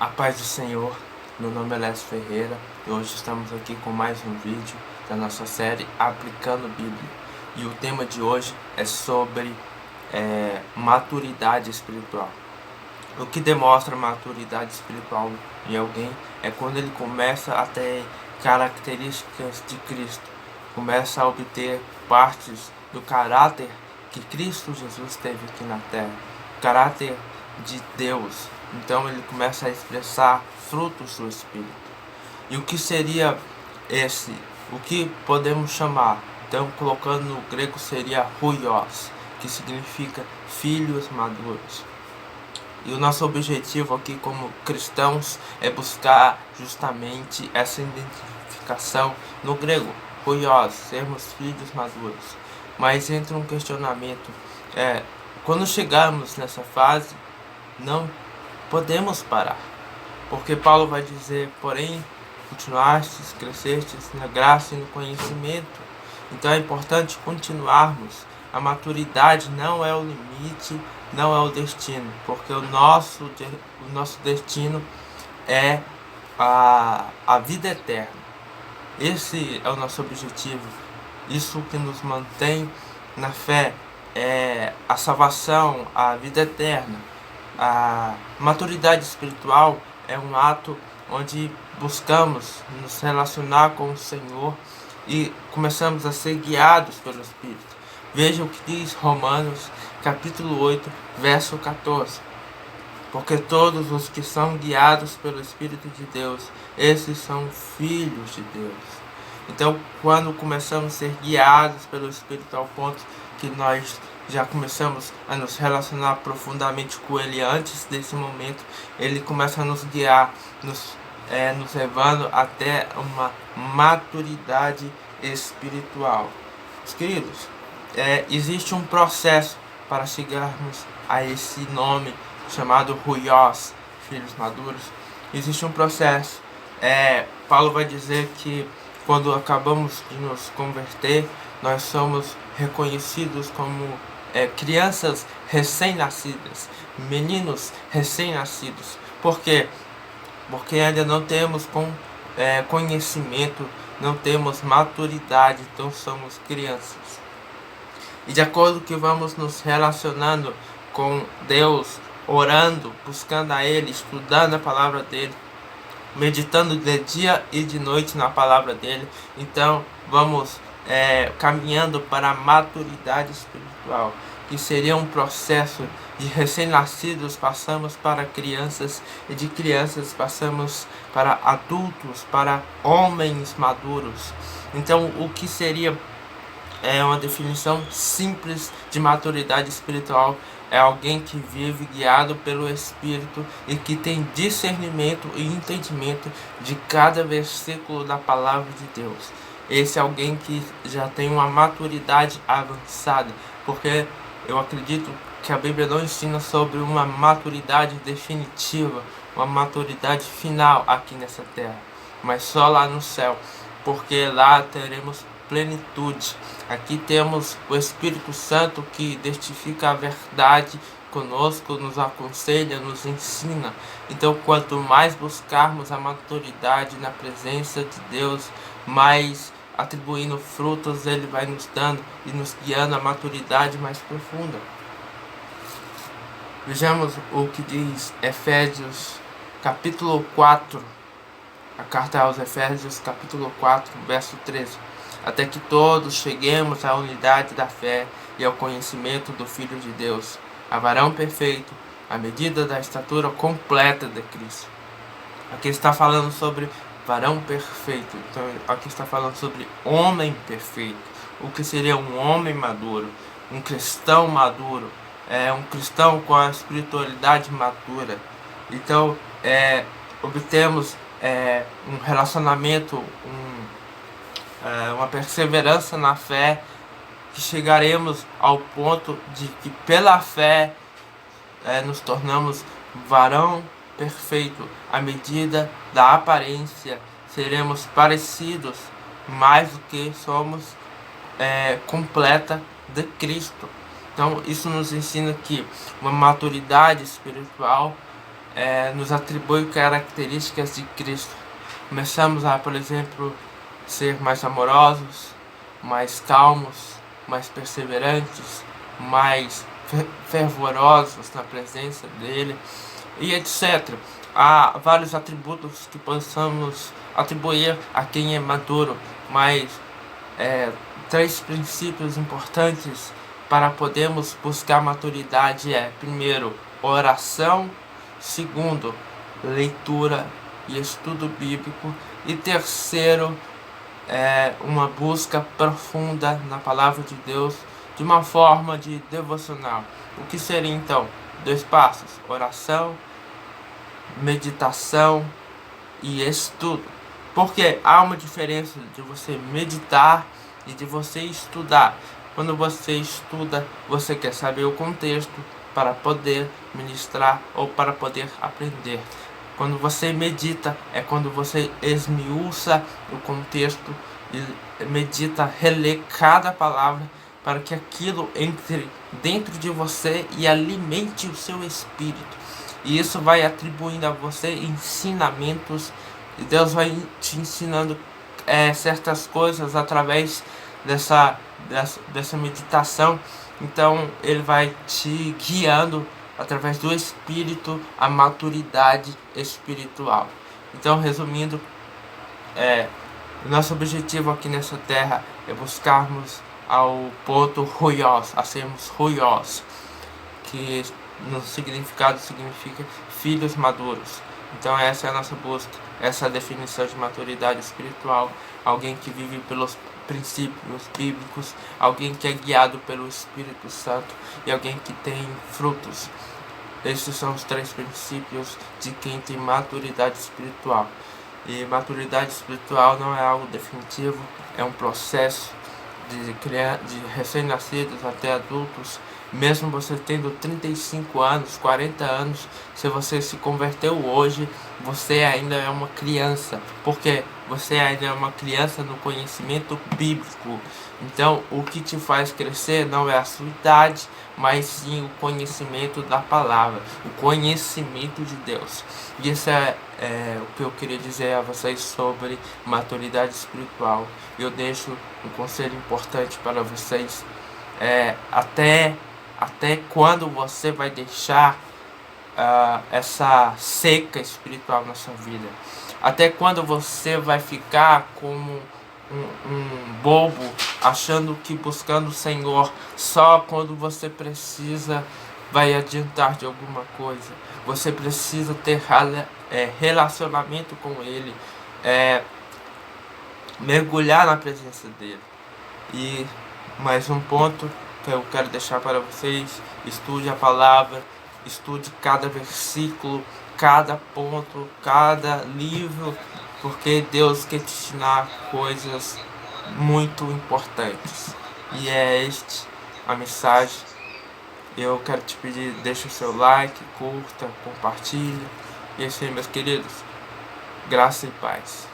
A paz do Senhor, meu nome é Lécio Ferreira e hoje estamos aqui com mais um vídeo da nossa série Aplicando Bíblia. E o tema de hoje é sobre maturidade espiritual. O que demonstra maturidade espiritual em alguém é quando ele começa a ter características de Cristo, começa a obter partes do caráter que Cristo Jesus teve aqui na terra, caráter de Deus. Então ele começa a expressar frutos do Espírito. E o que seria esse? O que podemos chamar? Então, colocando no grego, seria huios, que significa filhos maduros. E o nosso objetivo aqui como cristãos é buscar justamente essa identificação no grego, huios, sermos filhos maduros. Mas entra um questionamento, quando chegarmos nessa fase, não podemos parar, porque Paulo vai dizer, porém, continuastes, crescestes na graça e no conhecimento. Então é importante continuarmos. A maturidade não é o limite, não é o destino, porque o nosso destino é a vida eterna. Esse é o nosso objetivo. Isso que nos mantém na fé é a salvação, a vida eterna. A maturidade espiritual é um ato onde buscamos nos relacionar com o Senhor e começamos a ser guiados pelo Espírito. Veja o que diz Romanos capítulo 8, verso 14. Porque todos os que são guiados pelo Espírito de Deus, esses são filhos de Deus. Então, quando começamos a ser guiados pelo Espírito ao ponto que nós já começamos a nos relacionar profundamente com Ele antes desse momento, Ele começa a nos guiar, nos levando até uma maturidade espiritual. Meus queridos, existe um processo para chegarmos a esse nome chamado huios, filhos maduros. Existe um processo. Paulo vai dizer que quando acabamos de nos converter, nós somos reconhecidos como crianças recém-nascidas, meninos recém-nascidos. Por quê? Porque ainda não temos conhecimento, não temos maturidade, então somos crianças. E de acordo que vamos nos relacionando com Deus, orando, buscando a Ele, estudando a palavra dEle, meditando de dia e de noite na palavra dEle, então vamos caminhando para a maturidade espiritual, que seria um processo de recém-nascidos passamos para crianças, e de crianças passamos para adultos, para homens maduros. Então, o que seria uma definição simples de maturidade espiritual? É alguém que vive guiado pelo Espírito e que tem discernimento e entendimento de cada versículo da palavra de Deus. Esse é alguém que já tem uma maturidade avançada, porque eu acredito que a Bíblia não ensina sobre uma maturidade definitiva, uma maturidade final aqui nessa terra, mas só lá no céu, porque lá teremos plenitude. Aqui temos o Espírito Santo que testifica a verdade conosco, nos aconselha, nos ensina. Então, quanto mais buscarmos a maturidade na presença de Deus, mais atribuindo frutos Ele vai nos dando e nos guiando a maturidade mais profunda. Vejamos o que diz Efésios capítulo 4, a carta aos Efésios capítulo 4, verso 13. Até que todos cheguemos à unidade da fé e ao conhecimento do Filho de Deus, a varão perfeito, à medida da estatura completa de Cristo. Aqui está falando sobre varão perfeito. Então, aqui está falando sobre homem perfeito. O que seria um homem maduro, um cristão maduro, um cristão com a espiritualidade madura. Então, obtemos um relacionamento, uma perseverança na fé, que chegaremos ao ponto de que pela fé nos tornamos varão perfeito. À medida da aparência, seremos parecidos mais do que somos completa de Cristo. Então isso nos ensina que uma maturidade espiritual nos atribui características de Cristo. Começamos a, por exemplo, ser mais amorosos, mais calmos, mais perseverantes, mais fervorosos na presença dele, e etc. Há vários atributos que possamos atribuir a quem é maduro, mas três princípios importantes para podermos buscar maturidade primeiro, oração; segundo, leitura e estudo bíblico; e terceiro, uma busca profunda na palavra de Deus de uma forma de devocional. O que seria então? 2 passos: oração, meditação e estudo. Porque há uma diferença de você meditar e de você estudar. Quando você estuda, você quer saber o contexto para poder ministrar ou para poder aprender. Quando você medita, é quando você esmiuça o contexto e medita, relê cada palavra para que aquilo entre dentro de você e alimente o seu espírito. E isso vai atribuindo a você ensinamentos, e Deus vai te ensinando certas coisas através dessa meditação. Então Ele vai te guiando através do Espírito a maturidade espiritual. Então, resumindo, o nosso objetivo aqui nessa terra é buscarmos ao ponto ruios, a sermos ruios, que no significado significa filhos maduros. Então essa é a nossa busca, essa é a definição de maturidade espiritual. Alguém que vive pelos princípios bíblicos, alguém que é guiado pelo Espírito Santo e alguém que tem frutos. Esses são os 3 princípios de quem tem maturidade espiritual. E maturidade espiritual não é algo definitivo, é um processo de recém-nascidos até adultos. Mesmo você tendo 35 anos, 40 anos, se você se converteu hoje, você ainda é uma criança, porque você ainda é uma criança no conhecimento bíblico. Então, o que te faz crescer não é a sua idade, mas sim o conhecimento da palavra, o conhecimento de Deus. E isso é o que eu queria dizer a vocês sobre maturidade espiritual. Eu deixo um conselho importante para vocês. Até quando você vai deixar essa seca espiritual na sua vida? Até quando você vai ficar como um bobo, achando que buscando o Senhor só quando você precisa vai adiantar de alguma coisa? Você precisa ter relacionamento com Ele, mergulhar na presença dEle. E mais um ponto que eu quero deixar para vocês: estude a palavra, estude cada versículo, cada ponto, cada livro, porque Deus quer te ensinar coisas muito importantes. E é a mensagem. Eu quero te pedir, deixa o seu like, curta, compartilha. E é isso aí, meus queridos. Graça e paz.